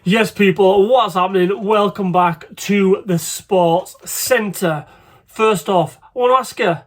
Yes, people, what's happening? Welcome back to the Sports Centre. First off, I want to ask you,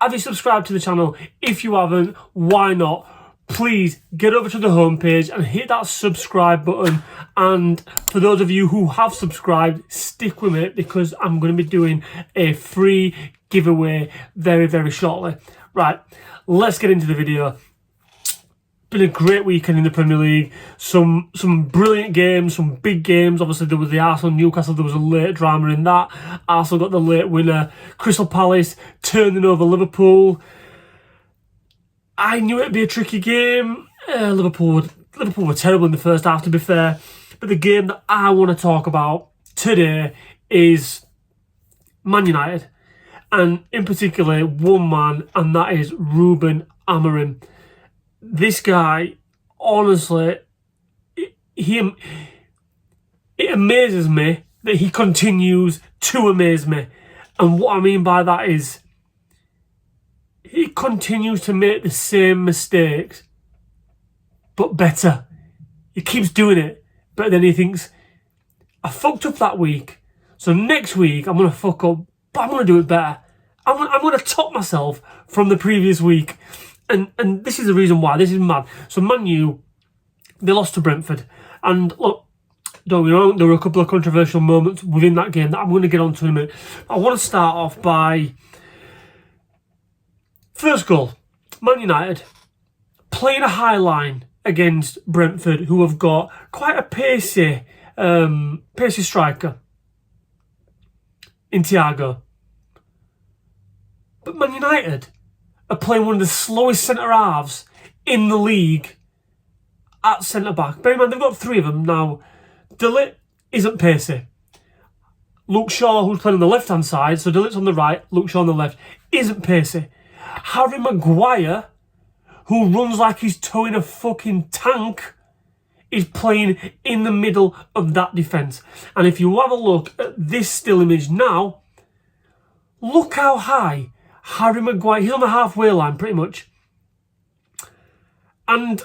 have you subscribed to the channel? If you haven't, why not? Please get over to the homepage and hit that subscribe button. And for those of you who have subscribed, stick with me because I'm going to be doing a free giveaway very, very shortly. Right, let's get into the video. Been a great weekend in the Premier League. Some brilliant games, some big games. Obviously, there was the Arsenal-Newcastle. There was a late drama in that. Arsenal got the late winner. Crystal Palace turning over Liverpool. I knew it'd be a tricky game. Liverpool were terrible in the first half, to be fair. But the game that I want to talk about today is Man United. And in particular, one man, and that is Rúben Amorim. This guy, honestly, it amazes me that he continues to amaze me. And what I mean by that is he continues to make the same mistakes, but better. He keeps doing it, but then he thinks, I fucked up that week, so next week I'm going to fuck up, but I'm going to do it better. I'm going to top myself from the previous week. And this is the reason why. This is mad. So Man U, they lost to Brentford. And look, don't get me wrong, there were a couple of controversial moments within that game that I'm going to get onto in a minute. I want to start off by first goal. Man United playing a high line against Brentford, who have got quite a pacey striker in Thiago. But Man United are playing one of the slowest centre-halves in the league at centre-back. Bear in mind, they've got three of them now. De Ligt isn't pacey. Luke Shaw, who's playing on the left-hand side, so De Ligt's on the right, Luke Shaw on the left, isn't pacey. Harry Maguire, who runs like he's towing a fucking tank, is playing in the middle of that defence. And if you have a look at this still image now, look how high Harry Maguire, he's on the halfway line pretty much. And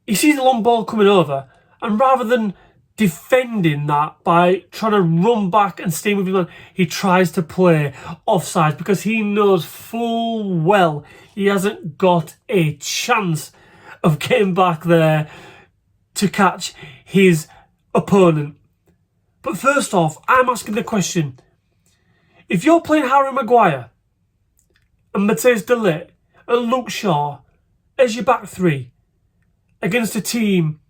he sees the long ball coming over, and rather than defending that by trying to run back and stay with him, he tries to play offside because he knows full well he hasn't got a chance of getting back there to catch his opponent. But first off, I'm asking the question, if you're playing Harry Maguire and Matthijs de Ligt and Luke Shaw as your back three against a team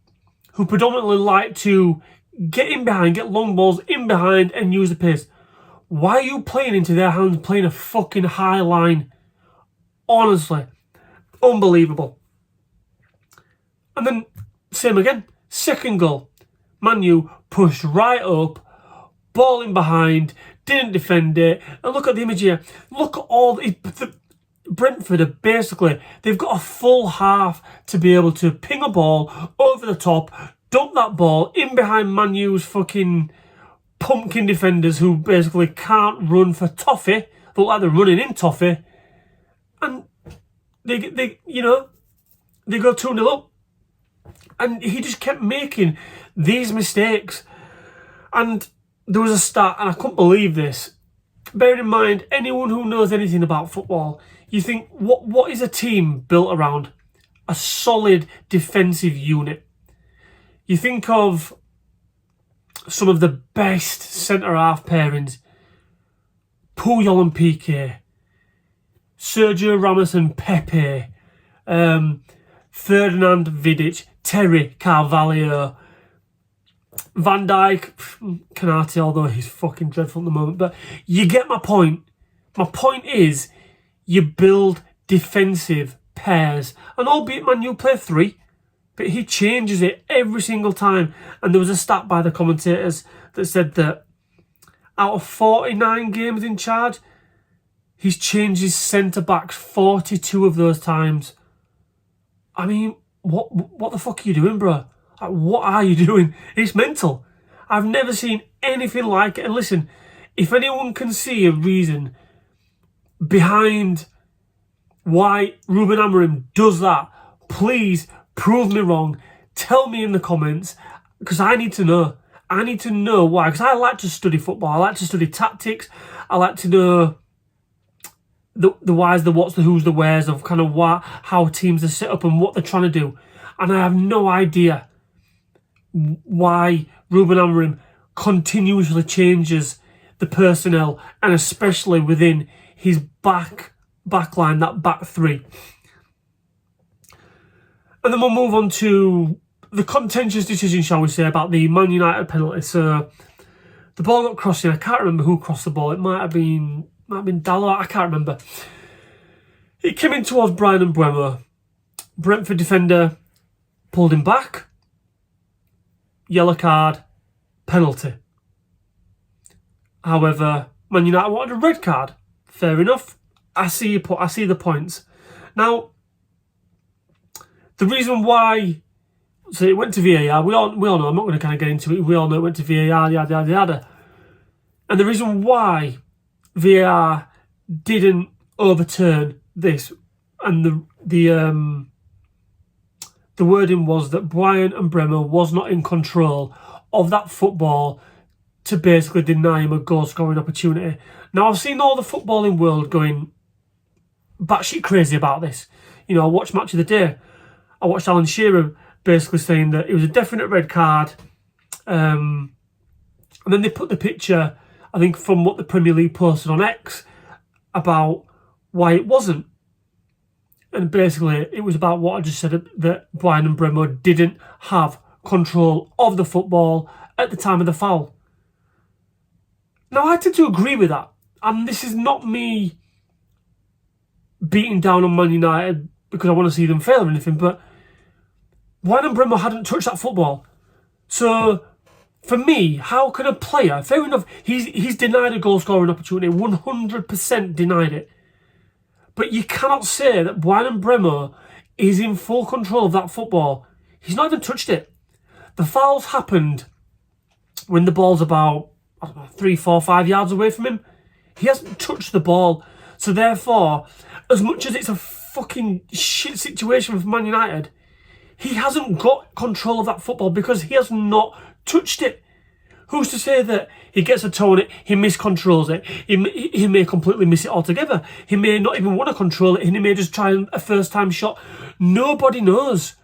who predominantly like to get in behind, get long balls in behind and use the pace, why are you playing into their hands, playing a fucking high line? Honestly, unbelievable. And then, same again, second goal. Man U pushed right up, ball in behind, didn't defend it. And look at the image here. Look at all Brentford are basically, they've got a full half to be able to ping a ball over the top, dump that ball in behind Man U's fucking pumpkin defenders who basically can't run for toffee. They look like they're running in toffee. And they go 2-0 up. And he just kept making these mistakes. And there was a stat, and I couldn't believe this. Bear in mind, anyone who knows anything about football, you think, what is a team built around? A solid defensive unit. You think of some of the best centre-half pairings. Puyol and Piqué. Sergio Ramos and Pepe. Ferdinand Vidic. Terry Carvalho. Van Dijk, Canati, although he's fucking dreadful at the moment. But you get my point. My point is, you build defensive pairs. And albeit Man U play three, but he changes it every single time. And there was a stat by the commentators that said that out of 49 games in charge, he's changed his centre-backs 42 of those times. I mean, what the fuck are you doing, bro? Like, what are you doing? It's mental. I've never seen anything like it. And listen, if anyone can see a reason behind why Rúben Amorim does that, please prove me wrong. Tell me in the comments. because I need to know. I need to know why, because I like to study football. I like to study tactics. I like to know the whys, the whats, the whos, the wheres of kind of how teams are set up and what they're trying to do. And I have no idea why Rúben Amorim continuously changes the personnel, and especially within his back line, that back three. And then we'll move on to the contentious decision, shall we say, about the Man United penalty. So the ball got crossed in. I can't remember who crossed the ball. It might have been Dalot. I can't remember. It came in towards Bryan and Mbeumo. Brentford defender pulled him back. Yellow card, penalty. However, Man United wanted a red card. Fair enough. I see the points. Now, the reason why, so it went to VAR. We all know. I'm not going to kind of get into it. We all know it went to VAR. Yada yada yada. And the reason why VAR didn't overturn this, and the wording was that Bryan and Mbeumo was not in control of that football to basically deny him a goal-scoring opportunity. Now, I've seen all the footballing world going batshit crazy about this. You know, I watched Match of the Day. I watched Alan Shearer basically saying that it was a definite red card. And then they put the picture, I think, from what the Premier League posted on X about why it wasn't. And basically, it was about what I just said, that Bryan and Mbeumo didn't have control of the football at the time of the foul. Now, I tend to agree with that. And this is not me beating down on Man United because I want to see them fail or anything, but Bryan and Mbeumo hadn't touched that football. So, for me, how can a player, fair enough, he's denied a goal-scoring opportunity, 100% denied it. But you cannot say that Bryan and Mbeumo is in full control of that football. He's not even touched it. The fouls happened when the ball's about, 3, 4, 5 yards away from him. He hasn't touched the ball. So therefore, as much as it's a fucking shit situation for Man United, he hasn't got control of that football because he has not touched it. Who's to say that he gets a toe on it, he miscontrols it, he may completely miss it altogether, he may not even want to control it, and he may just try a first-time shot. Nobody knows.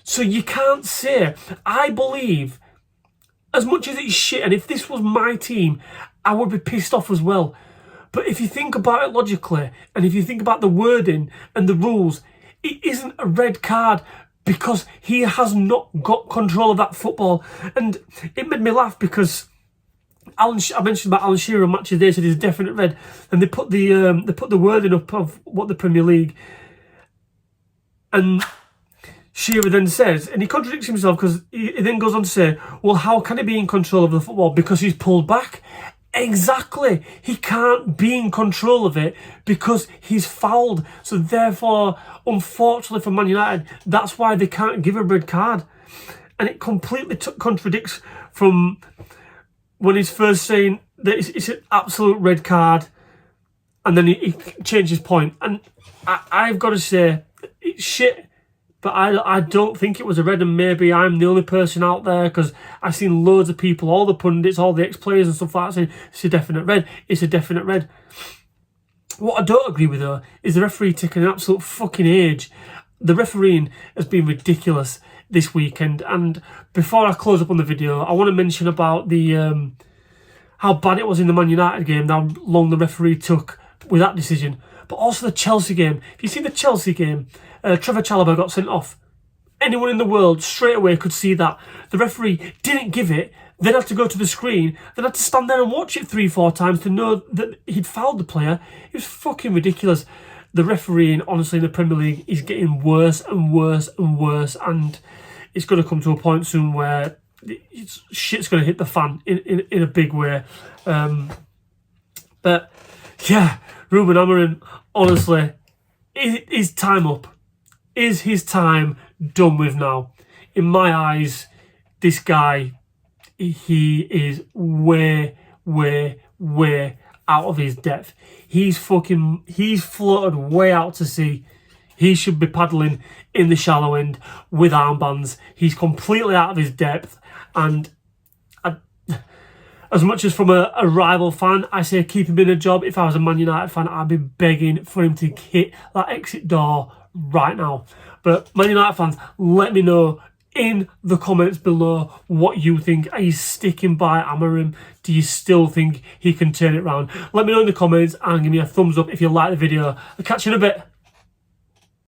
So you can't say. I believe, as much as it's shit, and if this was my team, I would be pissed off as well. But if you think about it logically, and if you think about the wording and the rules, it isn't a red card because he has not got control of that football. And it made me laugh because I mentioned about Alan Shearer on Match of the Day said he's a definite red, and they put the wording up of what the Premier League, and Shearer then says, and he contradicts himself because he then goes on to say, well, how can he be in control of the football? Because he's pulled back. Exactly. He can't be in control of it because he's fouled. So therefore, unfortunately for Man United, that's why they can't give a red card. And it completely contradicts from when he's first saying that it's an absolute red card, and then he changed his point. And I've got to say, it's shit. But I don't think it was a red, and maybe I'm the only person out there because I've seen loads of people, all the pundits, all the ex-players and stuff like that saying it's a definite red, it's a definite red. What I don't agree with though is the referee taking an absolute fucking age. The refereeing has been ridiculous this weekend, and before I close up on the video, I want to mention about the how bad it was in the Man United game, how long the referee took with that decision. But also the Chelsea game. If you see the Chelsea game, Trevor Chalobah got sent off. Anyone in the world straight away could see that. The referee didn't give it, then had to go to the screen, then had to stand there and watch it 3-4 times to know that he'd fouled the player. It was fucking ridiculous. The refereeing, honestly, in the Premier League is getting worse and worse and worse, and it's going to come to a point soon where shit's going to hit the fan in a big way. But yeah, Rúben Amorim, honestly, is time up? Is his time done with now? In my eyes, this guy, he is way, way, way out of his depth. He's floated way out to sea. He should be paddling in the shallow end with armbands. He's completely out of his depth. And as much as from a rival fan, I say keep him in a job. If I was a Man United fan, I'd be begging for him to hit that exit door right now. But Man United fans, let me know in the comments below what you think. Are you sticking by Amorim? Do you still think he can turn it around? Let me know in the comments and give me a thumbs up if you like the video. I'll catch you in a bit.